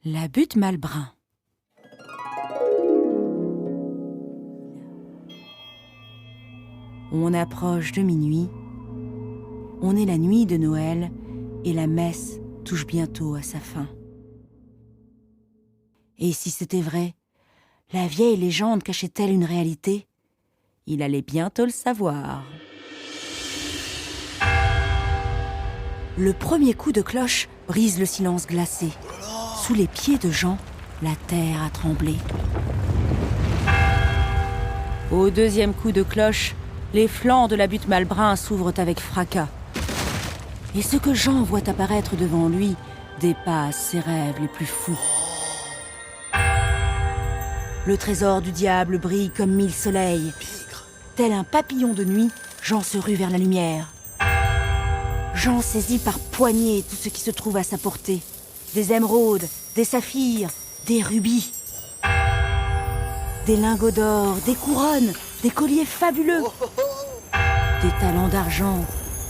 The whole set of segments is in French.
La butte Malbrin. On approche de minuit. On est la nuit de Noël et la messe touche bientôt à sa fin. Et si c'était vrai, la vieille légende cachait-elle une réalité ? Il allait bientôt le savoir. Le premier coup de cloche brise le silence glacé. Sous les pieds de Jean, la terre a tremblé. Au deuxième coup de cloche, les flancs de la butte Malbrin s'ouvrent avec fracas. Et ce que Jean voit apparaître devant lui dépasse ses rêves les plus fous. Le trésor du diable brille comme 1000 soleils. Tel un papillon de nuit, Jean se rue vers la lumière. Jean saisit par poignées tout ce qui se trouve à sa portée. Des émeraudes, des saphirs, des rubis. Des lingots d'or, des couronnes, des colliers fabuleux. Des talents d'argent,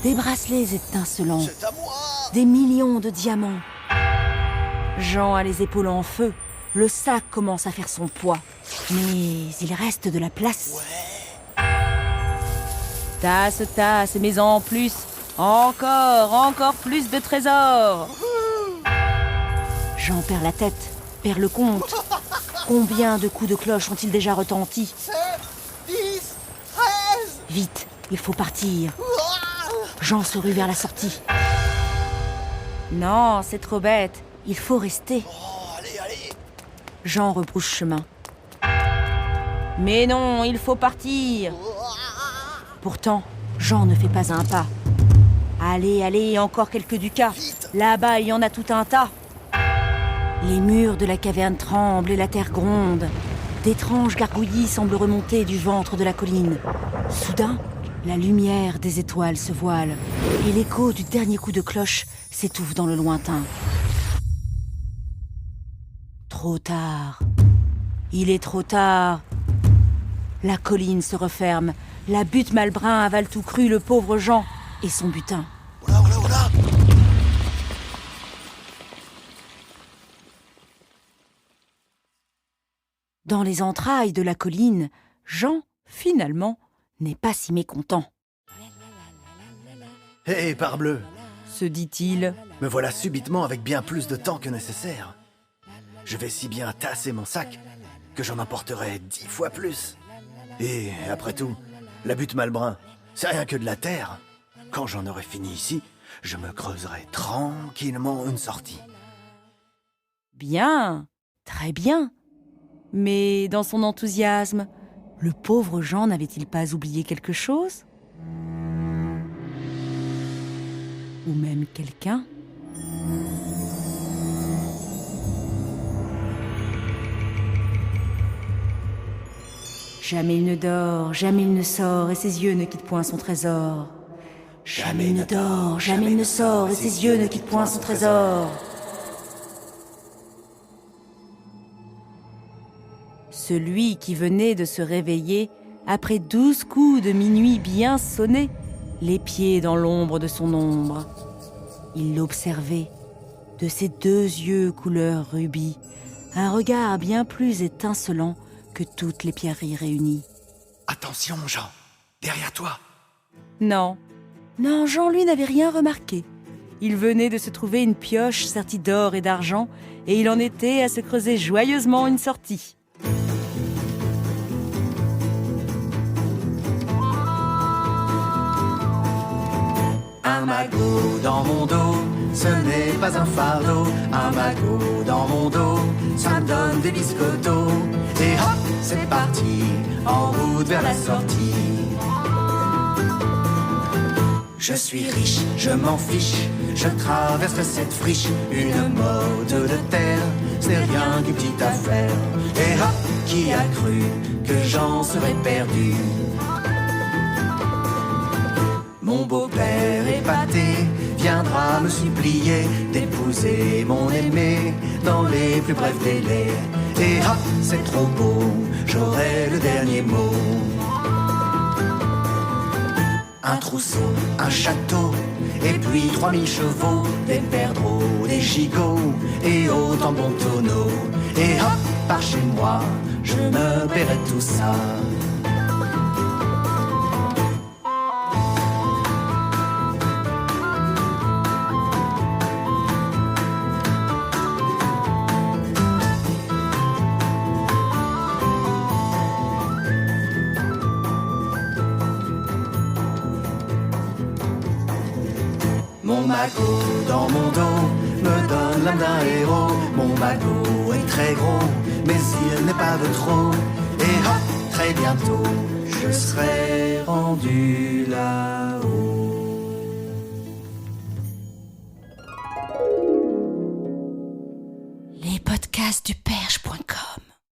des bracelets étincelants. Des millions de diamants. Jean a les épaules en feu. Le sac commence à faire son poids. Mais il reste de la place. Tasse, mais en plus. Encore plus de trésors. Jean perd la tête, perd le compte. Combien de coups de cloche ont-ils déjà retenti ? 7, 10, 13. Vite, il faut partir. Jean se rue vers la sortie. Non, c'est trop bête. Il faut rester. Allez. Jean rebrousse chemin. Mais non, il faut partir. Pourtant, Jean ne fait pas un pas. Allez, encore quelques ducats. Là-bas, il y en a tout un tas. Les murs de la caverne tremblent et la terre gronde. D'étranges gargouillis semblent remonter du ventre de la colline. Soudain, la lumière des étoiles se voile et l'écho du dernier coup de cloche s'étouffe dans le lointain. Trop tard. Il est trop tard. La colline se referme. La butte Malbrin avale tout cru le pauvre Jean et son butin. Voilà. Dans les entrailles de la colline, Jean, finalement, n'est pas si mécontent, Hé, parbleu, se dit-il. me voilà subitement avec bien plus de temps que nécessaire. Je vais si bien tasser mon sac que j'en emporterai 10 fois plus. Et après tout, la butte Malbrin, c'est rien que de la terre. Quand j'en aurai fini ici, je me creuserai tranquillement une sortie. Bien, très bien. Mais dans son enthousiasme, le pauvre Jean n'avait-il pas oublié quelque chose ? Ou même quelqu'un ? Jamais il ne dort, jamais il ne sort, et ses yeux ne quittent point son trésor. Jamais il ne dort, jamais il ne sort, et ses yeux ne quittent point son trésor. Celui qui venait de se réveiller, après 12 coups de minuit bien sonnés, les pieds dans l'ombre de son ombre. Il l'observait, de ses 2 yeux couleur rubis, un regard bien plus étincelant que toutes les pierreries réunies. Attention, Jean, derrière toi. Non, Jean, lui, n'avait rien remarqué. Il venait de se trouver une pioche sertie d'or et d'argent, et il en était à se creuser joyeusement une sortie. Un magot dans mon dos, ce n'est pas un fardeau. Un magot dans mon dos, ça me donne des biscottos. Et hop, c'est parti, en route vers la sortie. Je suis riche, je m'en fiche, je traverserai cette friche. Une mode de terre, c'est rien qu'une petite affaire. Et hop, qui a cru que j'en serais perdu? Mon beau-père épaté viendra me supplier d'épouser mon aimé dans les plus brefs délais. Et hop, c'est trop beau, j'aurai le dernier mot. Un trousseau, un château Et puis 3000 chevaux, des perdreaux, des gigots, et autant de bons tonneaux. Et hop, par chez moi, je me paierai tout ça. Mon magot dans mon dos me donne l'âme d'un héros. Mon magot est très gros, mais il n'est pas de trop. Et hop, très bientôt, je serai rendu là-haut. Les podcasts du père.